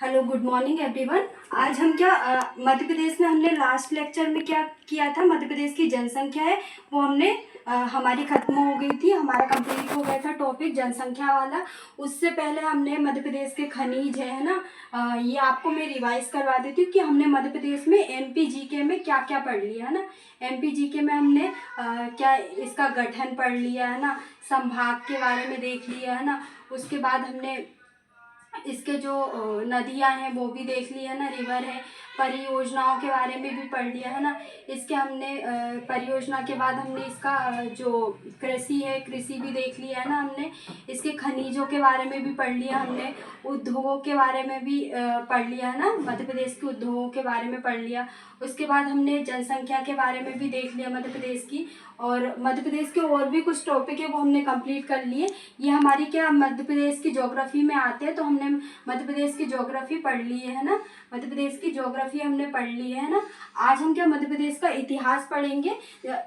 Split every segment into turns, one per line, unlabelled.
Hello, good morning everyone. आज हम मध्य प्रदेश में हमने लास्ट लेक्चर में क्या किया था। मध्य प्रदेश की जनसंख्या है वो हमने हमारी खत्म हो गई थी, हमारा कंप्लीट हो गया था टॉपिक जनसंख्या वाला। उससे पहले हमने मध्य प्रदेश के खनिज है ना, ये आपको मैं रिवाइज करवा देती हूँ कि हमने मध्य प्रदेश में एमपी जीके में क्या क्या पढ़ लिया है ना। एमपी जीके में हमने क्या इसका गठन पढ़ लिया है ना, संभाग के बारे में देख लिया है ना। उसके बाद हमने इसके जो नदियां हैं वो भी देख ली है ना, रिवर है। परियोजनाओं के बारे में भी पढ़ लिया है ना। इसके हमने परियोजना के बाद हमने इसका जो कृषि है, कृषि भी देख लिया है ना हमने। इसके खनिजों के बारे में भी पढ़ लिया हमने। उद्योगों के बारे में भी पढ़ लिया है ना, मध्य प्रदेश के उद्योगों के बारे में पढ़ लिया। उसके बाद हमने जनसंख्या के बारे में भी देख लिया मध्य प्रदेश की, और मध्य प्रदेश के और भी कुछ टॉपिक है वो हमने कंप्लीट कर लिए। ये हमारी क्या मध्य प्रदेश की ज्योग्राफी में आते हैं, तो हमने मध्य प्रदेश की ज्योग्राफी पढ़ ली है ना। मध्य प्रदेश की ज्योग्राफी हमने पढ़ ली है ना। आज हम क्या मध्य प्रदेश का इतिहास पढ़ेंगे।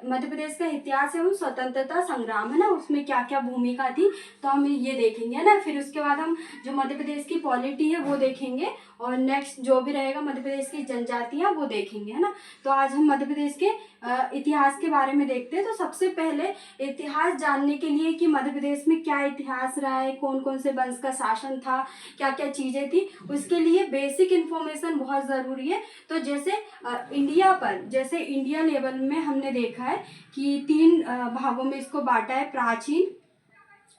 मध्य प्रदेश का इतिहास है वो स्वतंत्रता संग्राम है ना, उसमें क्या क्या भूमिका थी तो हम ये देखेंगे ना। फिर उसके बाद हम जो मध्य प्रदेश की पॉलिटी है वो देखेंगे, और नेक्स्ट जो भी रहेगा मध्य प्रदेश की जनजातियाँ वो देखेंगे है ना। तो आज हम मध्य प्रदेश के इतिहास के बारे में देखते हैं। तो सबसे पहले इतिहास जानने के लिए कि मध्य प्रदेश में क्या इतिहास रहा है, कौन कौन से वंश का शासन था, क्या क्या चीज़ें थी, उसके लिए बेसिक इन्फॉर्मेशन बहुत ज़रूरी है। तो जैसे जैसे इंडिया लेवल में हमने देखा है कि 3 भागों में इसको बांटा है, प्राचीन,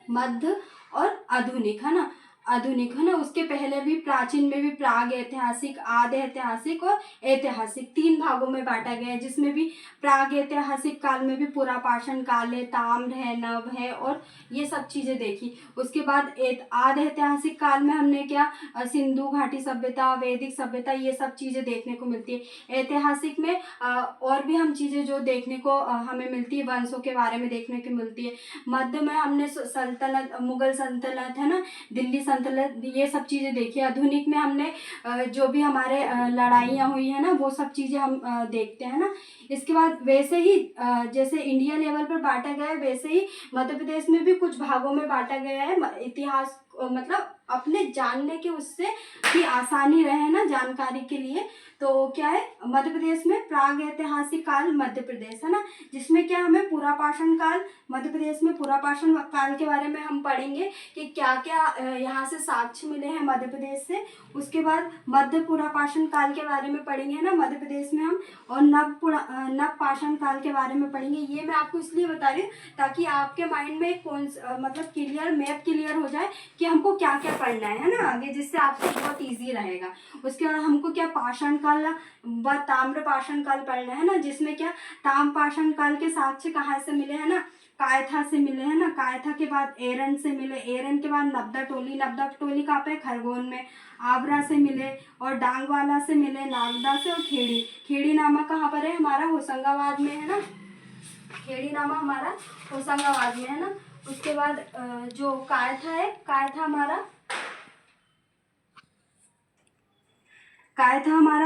मध्य और आधुनिक है ना। आधुनिक है ना, उसके पहले भी प्राचीन में भी प्राग ऐतिहासिक, आद्य ऐतिहासिक और ऐतिहासिक 3 भागों में बांटा गया है। जिसमें भी प्राग ऐतिहासिक काल में भी पुरापाषाण काल है, ताम्र है, नव है और ये सब चीज़ें देखी। उसके बाद आद्य ऐतिहासिक काल में हमने क्या सिंधु घाटी सभ्यता, वैदिक सभ्यता, ये सब चीज़ें देखने को मिलती है। ऐतिहासिक में और भी हम चीज़ें जो देखने को हमें मिलती है, वंशों के बारे में देखने को मिलती है। मध्य में हमने सल्तनत, मुगल सल्तनत है ना, दिल्ली सल्तनत, ये सब चीज़ें देखी। आधुनिक में हमने जो भी हमारे लड़ाइयाँ हुई है ना वो सब चीज़ें हम देखते हैं ना। इसके बाद वैसे ही जैसे इंडिया लेवल पर बांटा गया है, वैसे ही मध्य प्रदेश में भी कुछ भागों में बांटा गया है। इतिहास मतलब अपने जानने के उससे कि आसानी रहे ना जानकारी के लिए। तो क्या है, मध्य प्रदेश में प्राग ऐतिहासिक काल मध्य प्रदेश है ना, जिसमें क्या हमें पुरापाषाण काल, मध्य प्रदेश में पुरापाषाण काल के बारे में हम पढ़ेंगे कि क्या क्या यहाँ से साक्ष्य मिले हैं मध्य प्रदेश से। उसके बाद मध्य पुरापाषाण काल के बारे में पढ़ेंगे ना मध्य प्रदेश में हम, और नव पाषाण काल के बारे में पढ़ेंगे। ये मैं आपको इसलिए बता रही हूँ ताकि आपके माइंड में मतलब क्लियर मैप क्लियर हो जाए कि हमको क्या क्या पढ़ना है ना आगे, जिससे आपको बहुत ईजी रहेगा। उसके बाद हमको क्या पाषाण काल व ताम्र पाषाण काल पढ़ना है ना, जिसमें क्या ताम्र पाषाण काल के साक्ष्य कहाँ से मिले हैं ना, कायथा से मिले हैं ना। कायथा के बाद एरन से मिले, एरन के बाद नब्दा टोली, नब्दा टोली कहाँ पे, खरगोन में। आगरा से मिले, और डांगवाला से मिले, नागदा से, और खेड़ी, खेड़ी नामा कहाँ पर है, हमारा होशंगाबाद में है ना। खेड़ी नामा हमारा होशंगाबाद में है ना। उसके बाद जो कायथा है, कायथा हमारा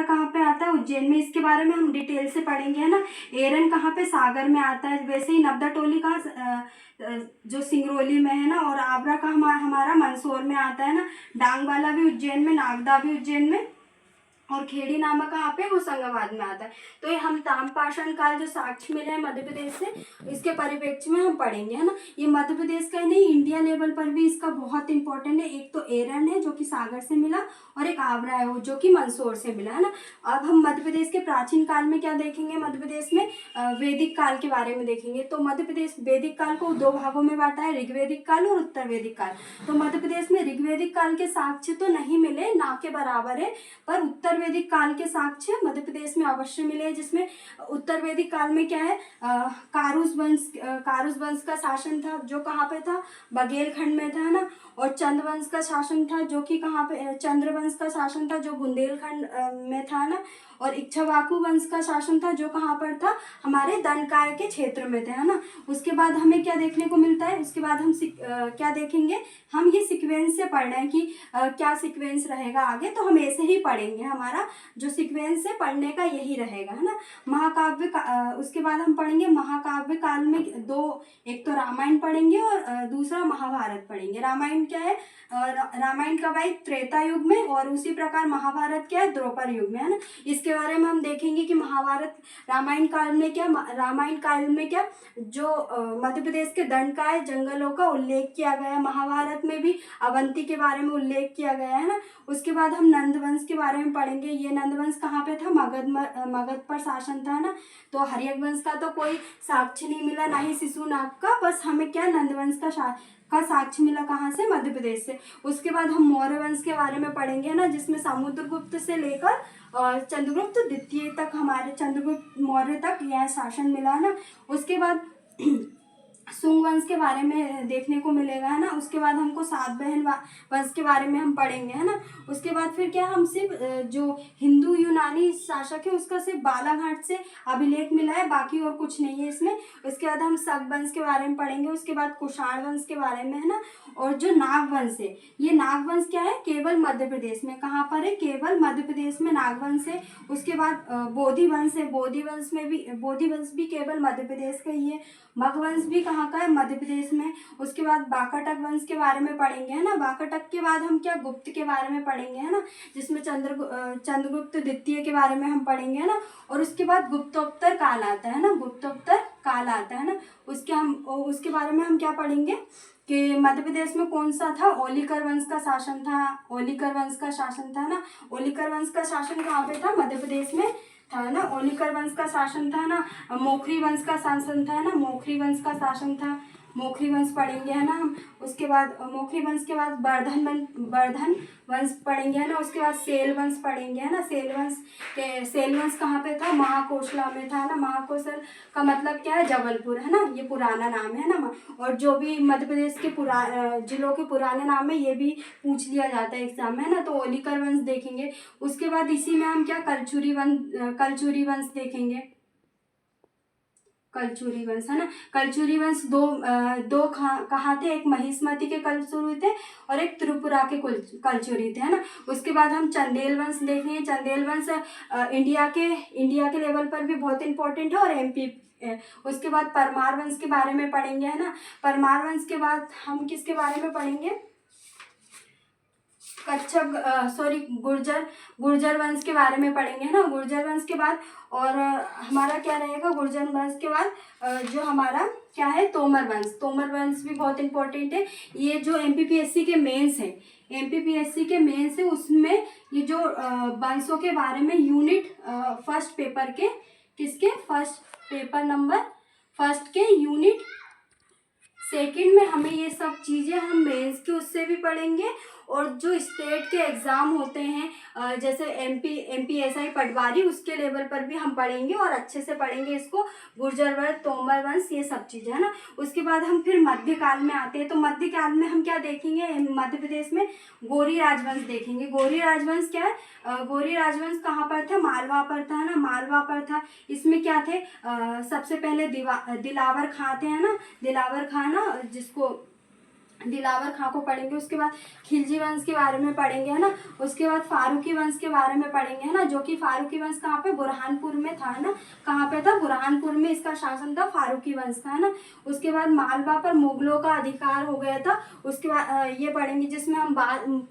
कहाँ पे आता है, उज्जैन में। इसके बारे में हम डिटेल से पढ़ेंगे है ना। एरन कहाँ पे, सागर में आता है। वैसे ही नब्दा टोली कहाँ जो सिंगरौली में है ना, और आगरा का हमारा मंदसौर में आता है ना। डांगवाला भी उज्जैन में, नागदा भी उज्जैन में, और खेड़ी नामा कहाँ पे, होशंगाबाद में आता है। तो ये हम ताम्रपाषाण काल जो साक्ष्य मिले हैं मध्य प्रदेश से, इसके परिप्रेक्ष्य में हम पढ़ेंगे है ना। ये मध्य प्रदेश का ही नहीं, इंडिया लेवल पर भी इसका बहुत इंपॉर्टेंट है। एक तो एरन है जो कि सागर से मिला, और एक आगरा है वो जो कि मंदसौर से मिला है ना। अब हम मध्य प्रदेश के प्राचीन काल में क्या देखेंगे, मध्य प्रदेश में वैदिक काल के बारे में देखेंगे। तो मध्य प्रदेश वैदिक काल को 2 भागों में बांटा है, ऋग्वैदिक काल और उत्तर वैदिक काल। तो मध्य प्रदेश में ऋग्वैदिक काल के साक्ष्य तो नहीं मिले, ना के बराबर है, पर उत्तर वैदिक काल के साक्ष्य मध्य प्रदेश में अवश्य मिले हैं। जिसमें उत्तर वैदिक काल में क्या है, कारुस वंश का शासन था जो कहाँ पे था, बघेलखंड में था ना। और चंद्र वंश का शासन था जो कि कहाँ पे, चंद्र वंश का शासन था जो बुंदेलखंड में था ना। और इक्ष्वाकु वंश का शासन था जो कहाँ पर था, हमारे दंडकार के क्षेत्र में थे है ना। उसके बाद हमें क्या देखने को मिलता है, उसके बाद हम क्या देखेंगे, हम ये सीक्वेंस से पढ़ रहे हैं कि क्या सीक्वेंस रहेगा आगे, तो हम ऐसे ही पढ़ेंगे। हमारा जो सीक्वेंस है पढ़ने का यही रहेगा है ना। महाकाव्य उसके बाद हम पढ़ेंगे महाकाव्य काल में 2, एक तो रामायण पढ़ेंगे और दूसरा महाभारत पढ़ेंगे। रामायण क्या है, रामायण कब आई, त्रेता युग में, और उसी प्रकार महाभारत क्या है, द्वापर युग में, है ना। इसके बारे में हम देखेंगे कि महाभारत रामायण काल में क्या, रामायण काल में क्या जो मध्य प्रदेश के दंडकाय जंगलों का उल्लेख किया गया है। महाभारत में भी अवंती के बारे में उल्लेख किया गया है ना। उसके बाद हम नंदवंश के बारे में पढ़ेंगे। ये नंदवंश कहाँ पे था, मगध पर शासन था ना। तो हर्यवंश का तो कोई साक्ष्य नहीं मिला, ना ही शिशुनाग का, बस हमें क्या नंदवंश का साक्ष्य मिला, कहाँ से, मध्य प्रदेश से। उसके बाद हम मौर्य वंश के बारे में पढ़ेंगे ना, जिसमें समुद्रगुप्त से लेकर चंद्रगुप्त द्वितीय तक, हमारे चंद्रगुप्त मौर्य तक यह शासन मिला है ना। उसके बाद सुंग वंश के बारे में देखने को मिलेगा, है ना। उसके बाद हमको सातवाहन वंश के बारे में हम पढ़ेंगे, है ना। उसके बाद फिर क्या, हम सिर्फ जो हिंदू यूनानी शासक है उसका सिर्फ बालाघाट से अभिलेख मिला है, बाकी और कुछ नहीं है इसमें। उसके बाद हम शक वंश के बारे में पढ़ेंगे। उसके बाद कुषाण वंश के बारे में, है ना। और जो नागवंश है, ये नागवंश क्या है, केवल मध्य प्रदेश में, कहाँ पर है, केवल मध्य प्रदेश में नागवंश है। उसके बाद बोधि वंश है, बोधि वंश भी केवल मध्य प्रदेश का ही है। मगवंश भी कहाँ का है, मध्य प्रदेश में। उसके बाद बाकाटक वंश के बारे में पढ़ेंगे, है ना। बाकाटक के बाद हम क्या, गुप्त के बारे में पढ़ेंगे, है ना, जिसमें चंद्रगुप्त द्वितीय के बारे में हम पढ़ेंगे, है ना। और उसके बाद गुप्तोत्तर काल आता है ना, गुप्तोत्तर काल आता है ना। उसके बारे में हम क्या पढ़ेंगे कि मध्य प्रदेश में कौन सा था, ओलिकर वंश का शासन था, ओलिकर वंश का शासन था ना। ओलिकर वंश का शासन कहाँ पे था, मध्य प्रदेश में था ना। ओलिकर वंश का शासन था ना। मोखरी वंश का शासन था ना, मोखरी वंश का शासन था, मोखरी वंश पढ़ेंगे, है ना हम। उसके बाद मोखरी वंश के बाद वर्धन वंश पढ़ेंगे, है ना। उसके बाद सेल वंश पढ़ेंगे, है ना। सेल वंश कहाँ पे था, महाकोशला में था ना। महाकोशल का मतलब क्या है, जबलपुर, है ना, ये पुराना नाम है ना। और जो भी मध्य प्रदेश के जिलों के पुराने नाम है, ये भी पूछ लिया जाता है एग्जाम में, है ना। तो ओलिकर वंश देखेंगे। उसके बाद इसी में हम क्या, कलचुरी वंश देखेंगे, कलचुरी वंश, है ना। कलचुरी वंश दो कहाँ थे, एक महिष्मती के कलचुरी थे और एक त्रिपुरा के कलचुरी थे, है ना। उसके बाद हम चंदेल वंश देखेंगे। चंदेल वंश इंडिया के लेवल पर भी बहुत इंपॉर्टेंट है, और एमपी। उसके बाद परमार वंश के बारे में पढ़ेंगे, है ना। परमार वंश के बाद हम किसके बारे में पढ़ेंगे, गुर्जर वंश के बारे में पढ़ेंगे, है ना। गुर्जर वंश के बाद और हमारा क्या रहेगा, गुर्जर वंश के बाद जो हमारा क्या है, तोमर वंश भी बहुत इंपॉर्टेंट है। ये जो एमपीपीएससी के मेंस है, उसमें ये जो वंशों के बारे में यूनिट फर्स्ट पेपर के फर्स्ट पेपर नंबर फर्स्ट के यूनिट सेकंड में हमें ये सब चीज़ें हम मेंस के उससे भी पढ़ेंगे। और जो स्टेट के एग्ज़ाम होते हैं जैसे एमपीएसआई पटवारी, उसके लेवल पर भी हम पढ़ेंगे और अच्छे से पढ़ेंगे इसको, गुर्जर वंश, तोमर वंश, ये सब चीज़ें, है ना। उसके बाद हम फिर मध्यकाल में आते हैं। तो मध्यकाल में हम क्या देखेंगे, मध्य प्रदेश में गौरी राजवंश देखेंगे। गौरी राजवंश क्या है, गौरी राजवंश कहाँ पर था, मालवा पर था ना, मालवा पर था। इसमें क्या थे, सबसे पहले दिलावर खां थे, है ना। दिलावर खां ना, जिसको दिलावर खां को पढ़ेंगे। उसके बाद खिलजी वंश के बारे में पढ़ेंगे, है ना। उसके बाद फारूकी वंश के बारे में पढ़ेंगे, है ना, जो कि फारूकी वंश कहाँ पे, बुरहानपुर में था, है ना। कहाँ पे था, बुरहानपुर में इसका शासन था, फारूकी वंश था, है ना। उसके बाद मालवा पर मुगलों का अधिकार हो गया था। उसके बाद ये पढ़ेंगे, जिसमें हम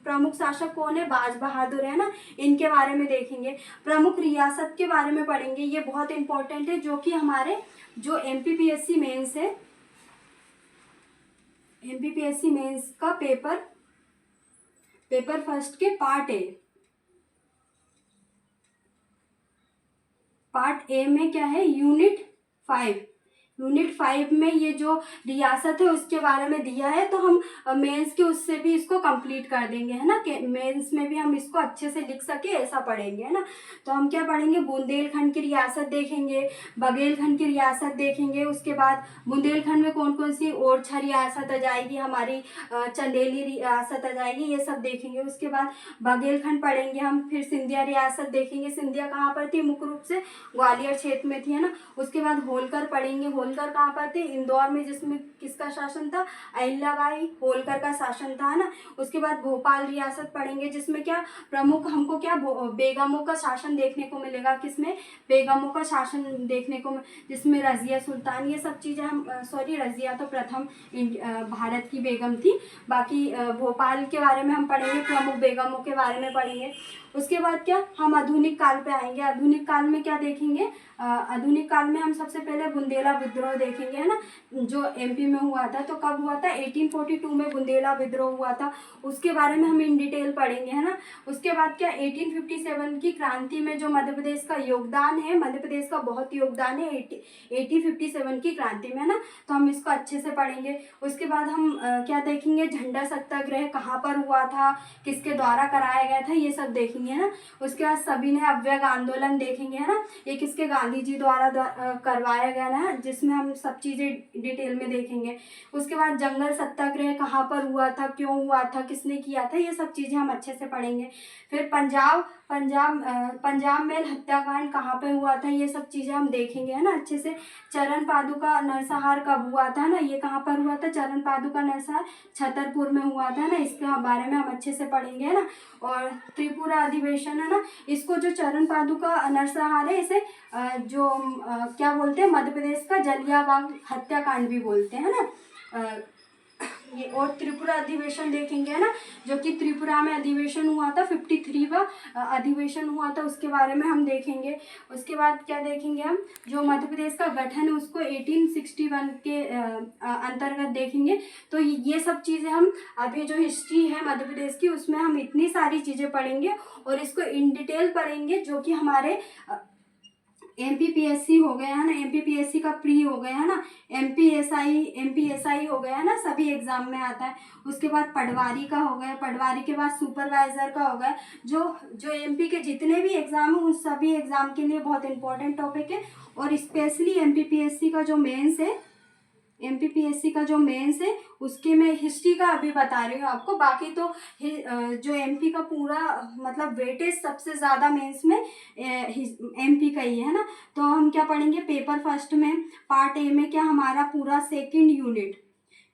प्रमुख शासक कौन है, बाज बहादुर, है ना, इनके बारे में देखेंगे। प्रमुख रियासत के बारे में पढ़ेंगे, ये बहुत इंपॉर्टेंट है, जो कि हमारे जो एमपीपीएससी मेंस है, एमपीपीएससी मेंस का पेपर फर्स्ट के पार्ट ए में क्या है, यूनिट 5 में ये जो रियासत है उसके बारे में दिया है। तो हम मेंस के उससे भी इसको कंप्लीट कर देंगे, है ना, कि मेंस में भी हम इसको अच्छे से लिख सके, ऐसा पढ़ेंगे, है ना। तो हम क्या पढ़ेंगे, बुंदेलखंड की रियासत देखेंगे, बघेलखंड की रियासत देखेंगे। उसके बाद बुंदेलखंड में कौन कौन सी ओरछा रियासत आ जाएगी, हमारी चंदेली रियासत आ जाएगी, ये सब देखेंगे। उसके बाद बघेलखंड पढ़ेंगे हम, फिर सिंधिया रियासत देखेंगे। सिंधिया कहाँ पर थी, मुख्य रूप से ग्वालियर क्षेत्र में थी, है ना। उसके बाद होलकर पढ़ेंगे, होलकर कहाँ पर थे, इंदौर में, जिसमें किसका शासन था, अहिल्याबाई होलकर का शासन था, है ना। उसके बाद भोपाल रियासत पढ़ेंगे, जिसमें क्या प्रमुख हमको क्या बेगमों का शासन देखने को मिलेगा, किसमें, बेगमों का शासन देखने को, जिसमें रजिया सुल्तान, ये सब चीज़ें हम सॉरी रजिया तो प्रथम भारत की बेगम थी। बाकी भोपाल के बारे में हम पढ़ेंगे, प्रमुख बेगमों के बारे में पढ़ेंगे। उसके बाद क्या हम आधुनिक काल पे आएंगे। आधुनिक काल में क्या देखेंगे, आधुनिक काल में हम सबसे पहले बुंदेला विद्रोह देखेंगे, है ना, जो एमपी में हुआ था। तो कब हुआ था, 1842 में बुंदेला विद्रोह हुआ था, उसके बारे में हम इन डिटेल पढ़ेंगे, है ना। उसके बाद क्या 1857 की क्रांति में जो मध्य प्रदेश का योगदान है, मध्य प्रदेश का बहुत योगदान है 1857 की क्रांति में, है ना, तो हम इसको अच्छे से पढ़ेंगे। उसके बाद हम क्या देखेंगे, झंडा सत्याग्रह कहाँ पर हुआ था, किसके द्वारा कराया गया था, ये सब देखेंगे, है ना। उसके बाद सविनय अवज्ञा आंदोलन देखेंगे, है ना, ये किसके, गांधी जी द्वारा करवाया गया ना, जिसमें हम सब चीज़ें डिटेल में देखेंगे। उसके बाद जंगल सत्याग्रह कहाँ पर हुआ था, क्यों हुआ था, किसने किया था, ये सब चीज़ें हम अच्छे से पढ़ेंगे। फिर पंजाब मेल हत्याकांड कहाँ पे हुआ था, ये सब चीज़ें हम देखेंगे, है ना, अच्छे से। चरण पादुका नरसंहार कब हुआ था ना, ये कहाँ पर हुआ था, चरण पादुका नरसंहार छतरपुर में हुआ था ना, इसके बारे में हम अच्छे से पढ़ेंगे, है ना। और त्रिपुरा अधिवेशन, है ना, इसको जो चरण पादुका नरसंहार है, इसे क्या बोलते हैं, मध्य प्रदेश का जलियांवाला हत्याकांड भी बोलते हैं ना। ये और त्रिपुरा अधिवेशन देखेंगे, है ना, जो कि त्रिपुरा में अधिवेशन हुआ था, 53वां अधिवेशन हुआ था, उसके बारे में हम देखेंगे। उसके बाद क्या देखेंगे हम, जो मध्य प्रदेश का गठन है उसको 1861 के अंतर्गत देखेंगे। तो ये सब चीज़ें हम अभी जो हिस्ट्री है मध्य प्रदेश की, उसमें हम इतनी सारी चीज़ें पढ़ेंगे और इसको इन डिटेल पढ़ेंगे, जो कि हमारे एमपीपीएससी हो गया है ना, एमपीपीएससी का प्री हो गया है ना, एमपीएसआई हो गया है ना, सभी एग्जाम में आता है। उसके बाद पटवारी का हो गया, पटवारी के बाद सुपरवाइजर का हो गया। जो एमपी के जितने भी एग्जाम हैं उन सभी एग्जाम के लिए बहुत इंपॉर्टेंट टॉपिक है। और स्पेशली एमपीपीएससी का जो मेंस है उसके मैं हिस्ट्री का अभी बता रही हूँ आपको। बाकी तो जो एमपी का पूरा मतलब वेटेज सबसे ज़्यादा मेंस में एमपी का ही है ना। तो हम क्या पढ़ेंगे, पेपर फर्स्ट में पार्ट ए में क्या हमारा पूरा सेकंड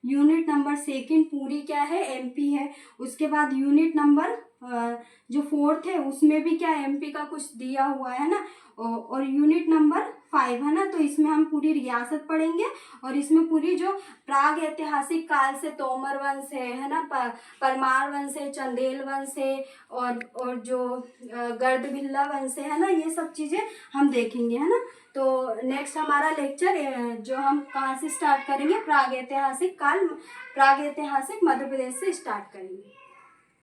यूनिट नंबर सेकंड पूरी क्या है, एमपी है। उसके बाद यूनिट नंबर जो फोर्थ है उसमें भी क्या एमपी का कुछ दिया हुआ है ना। और यूनिट नंबर 5 है ना, तो इसमें हम पूरी रियासत पढ़ेंगे और इसमें पूरी जो प्राग ऐतिहासिक काल से तोमर वंश है ना, परमार वंश है, चंदेल वंश है और जो गर्दभिल्ला वंश है ना, ये सब चीज़ें हम देखेंगे, है ना। तो नेक्स्ट हमारा लेक्चर जो हम कहाँ से स्टार्ट करेंगे, प्राग ऐतिहासिक मध्य प्रदेश से स्टार्ट करेंगे।